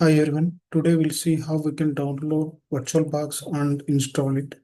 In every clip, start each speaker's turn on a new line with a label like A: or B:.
A: Hi everyone, today we'll see how we can download VirtualBox and install it.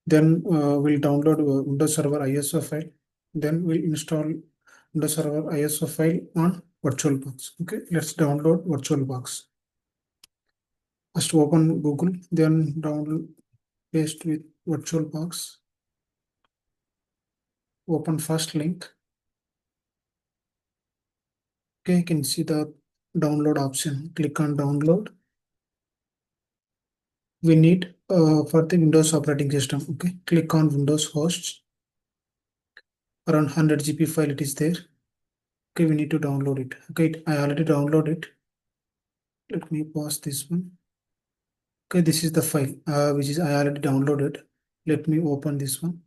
A: Then we'll download Windows Server ISO file. Then we'll install Windows Server ISO file on VirtualBox. Okay, let's download VirtualBox. First open Google, then download paste with VirtualBox. Open first link. Okay, you can see the download option. Click on download. We need for the Windows operating system. Okay, click on Windows hosts. Around 100 GB file it is there. Okay, we need to download it. Okay, I already downloaded it. Let me pause this one. Okay, this is the file which is I already downloaded. Let me open this one.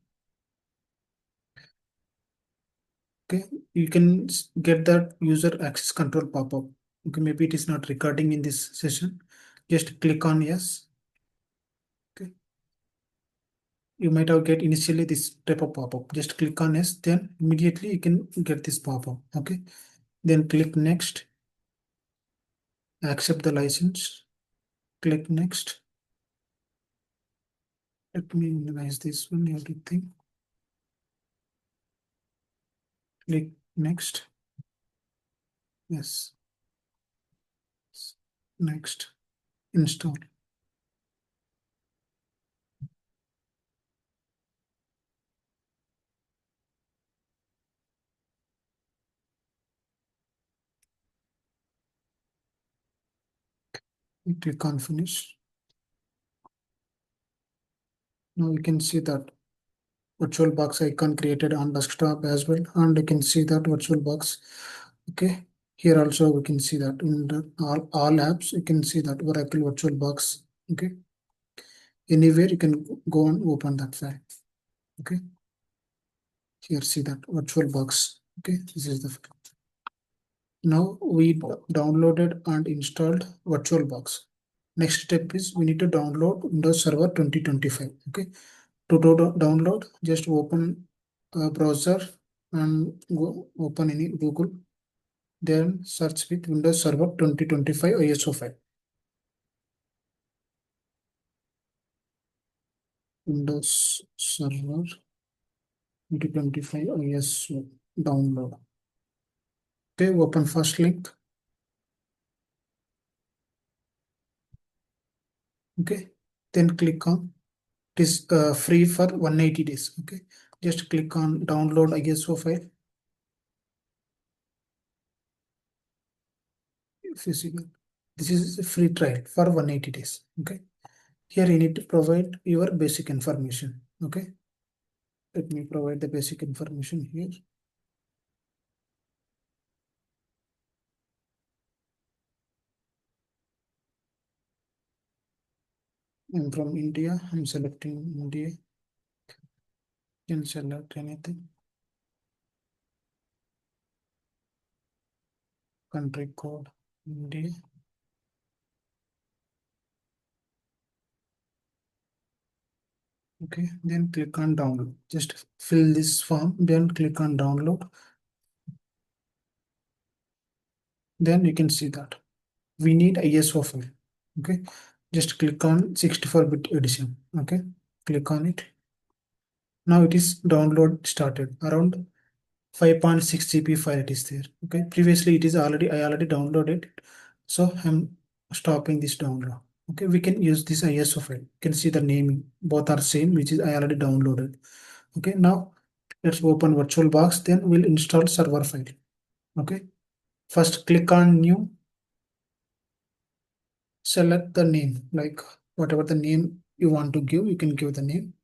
A: Okay, you can get that user access control pop-up. Okay, maybe it is not recording in this session. Just click on yes. Okay, you might have get initially this type of pop-up. Just click on yes, then immediately you can get this pop-up. Okay, then click next. Accept the license. Click next. Let me minimize this one, everything. Click next. Yes. Next. Install. You click on finish. Now you can see that VirtualBox icon created on desktop as well, and you can see that VirtualBox. Okay. Here also we can see that in the all apps you can see that Oracle VirtualBox. Okay. Anywhere you can go and open that file. Okay. Here see that VirtualBox. Okay. This is the file. Now we downloaded and installed VirtualBox. Next step is we need to download Windows Server 2025. Okay. To download, just open a browser and go open any Google. Then search with Windows Server 2025 ISO file. Windows Server 2025 ISO download. Okay, open first link. Okay, then click on it is free for 180 days. Okay, just click on download ISO file. Physical. This is a free trial for 180 days. Okay, here you need to provide your basic information. Okay, let me provide the basic information here. I'm from India. I'm selecting India. You can select anything. Country code India. Okay, then click on download. Just fill this form, then click on download. Then you can see that we need ISO file. Okay, just click on 64-bit edition. Okay, click on it. Now it is download started. Around 5.6 GB file it is there. Okay, previously it is already I already downloaded it, so I'm stopping this download. Okay, we can use this ISO file. You can see the naming both are same, which is I already downloaded. Okay, now let's open VirtualBox. Then we'll install server file. Okay, first click on new. Select the name, like whatever the name you want to give, you can give the name.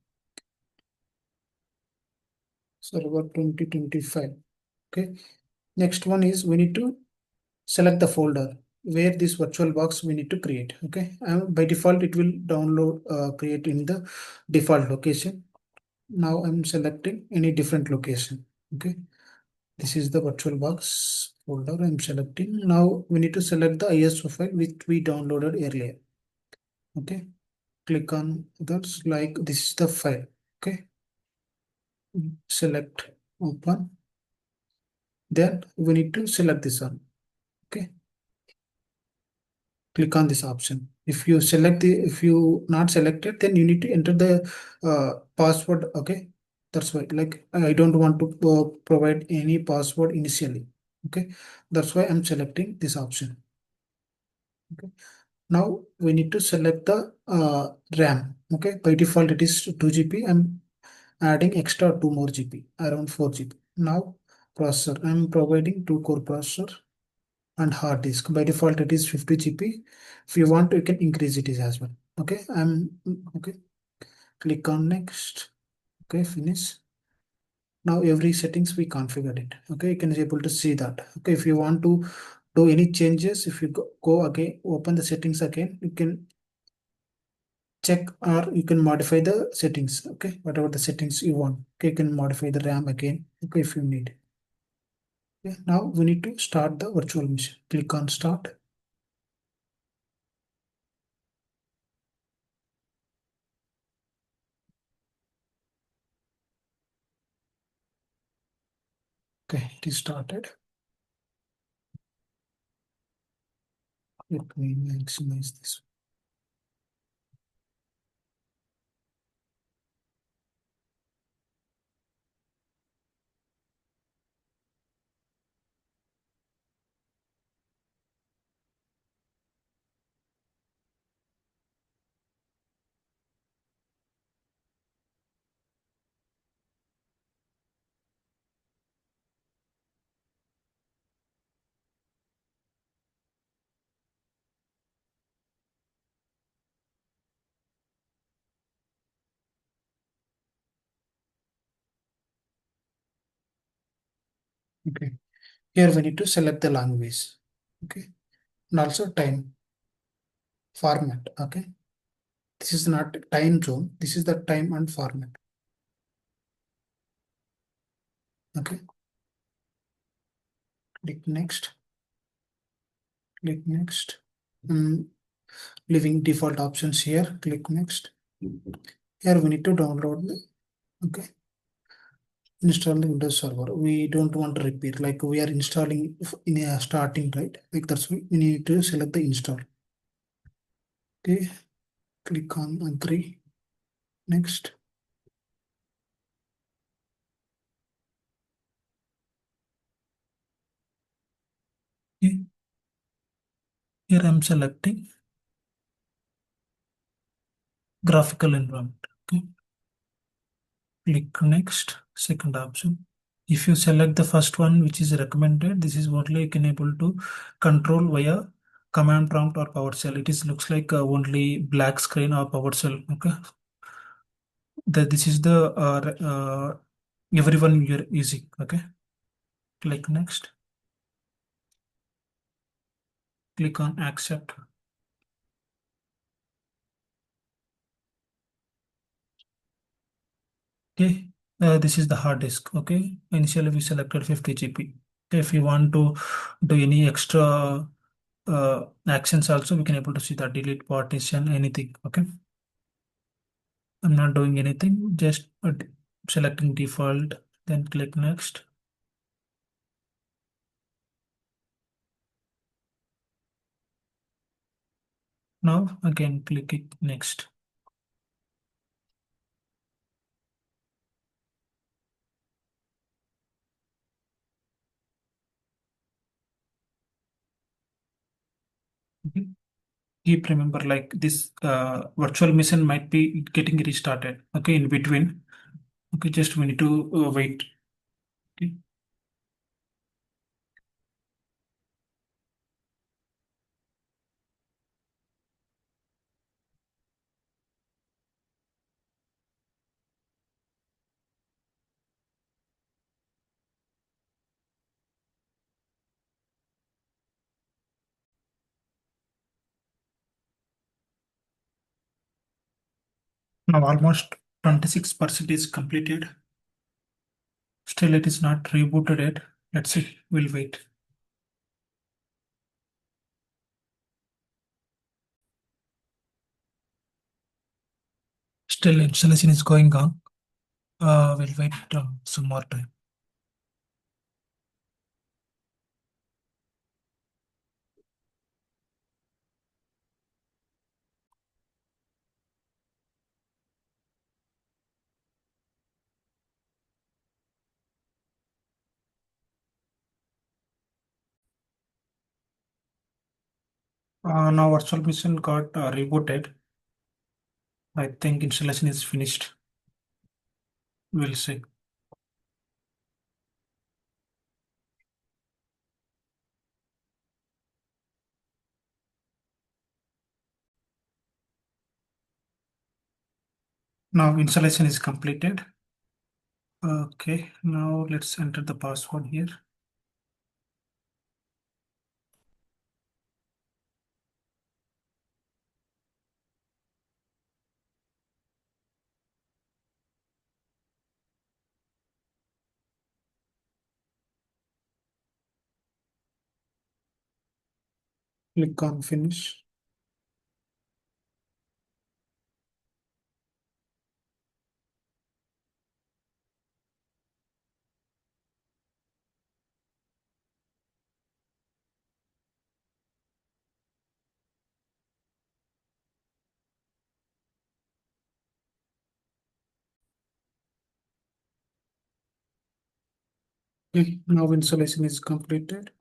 A: Server 2025. Okay, next one is we need to select the folder where this VirtualBox we need to create. Okay, and by default it will download create in the default location. Now I'm selecting any different location. Okay, this is the VirtualBox folder I'm selecting. Now we need to select the ISO file which we downloaded earlier. Okay, click on that's like this is the file. Okay, select open. Then we need to select this one. Okay, Click on this option. If you if you not selected, then you need to enter the password. Okay, that's why, like, I don't want to provide any password initially. Okay, that's why I'm selecting this option. Okay, now we need to select the RAM. Okay, by default it is 2 GB. I'm adding extra 2 more GB, around 4 GB. Now processor, I'm providing 2 core processor and hard disk. By default it is 50 GB. If you want, you can increase it as well. Okay, I'm okay. Click on next. Okay, finish. Now every settings we configured it. Okay, you can be able to see that. Okay, if you want to do any changes, if you go again, open the settings again, you can check or you can modify the settings. Okay, whatever the settings you want. Okay, you can modify the RAM again. Okay, if you need. Okay, now we need to start the virtual machine. Click on start. Okay, it is started. Let me maximize this. Okay. Here we need to select the language. Okay. And also time format. Okay. This is not time zone. This is the time and format. Okay. Click next. Click next. Leaving default options here. Click next. Here we need to download the, okay, install the Windows Server. We don't want to repeat, like we are installing in a starting, right? Like that's why we need to select the install. Okay. Click on agree. Next. Okay. Here I'm selecting graphical environment. Okay. Click next, second option. If you select the first one, which is recommended, this is what you can able to control via command prompt or PowerShell. It is looks like only black screen or PowerShell. Okay, this is the everyone you're using. Okay, click next. Click on accept. Okay, this is the hard disk. Okay, initially we selected 50 GB. Okay, if you want to do any extra actions also, we can able to see the delete partition, anything. Okay, I'm not doing anything, just selecting default, then click next. Now again click it next. Okay. Keep remember, like this virtual machine might be getting restarted. Okay, in between. Okay, just we need to wait. Okay. Now almost 26% is completed. Still it is not rebooted yet. Let's see, we'll wait. Still installation is going on. We'll wait some more time. Now virtual machine got rebooted. I think installation is finished. We'll see. Now installation is completed. Okay, now let's enter the password here. Click on finish. Okay, now installation is completed.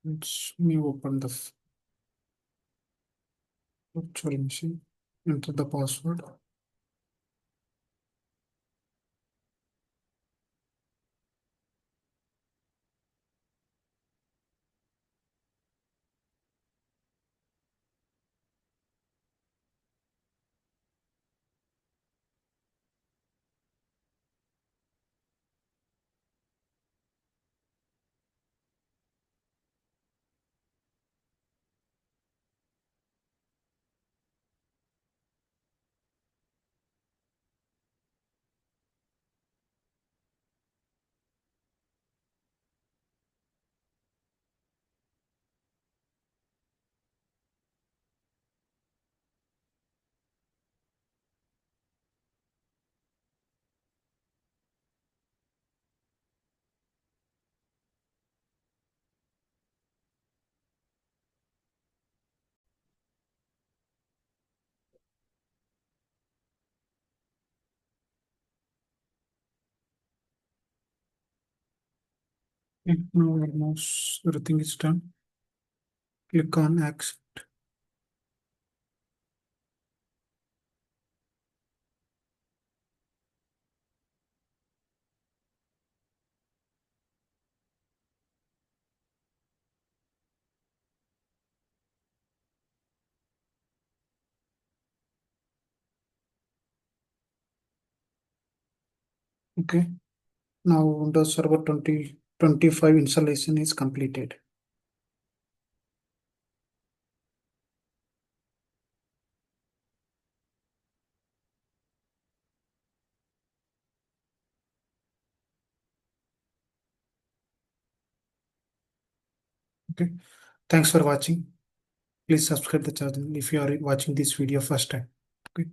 A: Let's me open the virtual machine. Enter the password. Okay, now almost everything is done. Click on accept. Okay, now Windows Server 2025 installation is completed. Okay, thanks for watching. Please subscribe the channel if you are watching this video first time. Okay.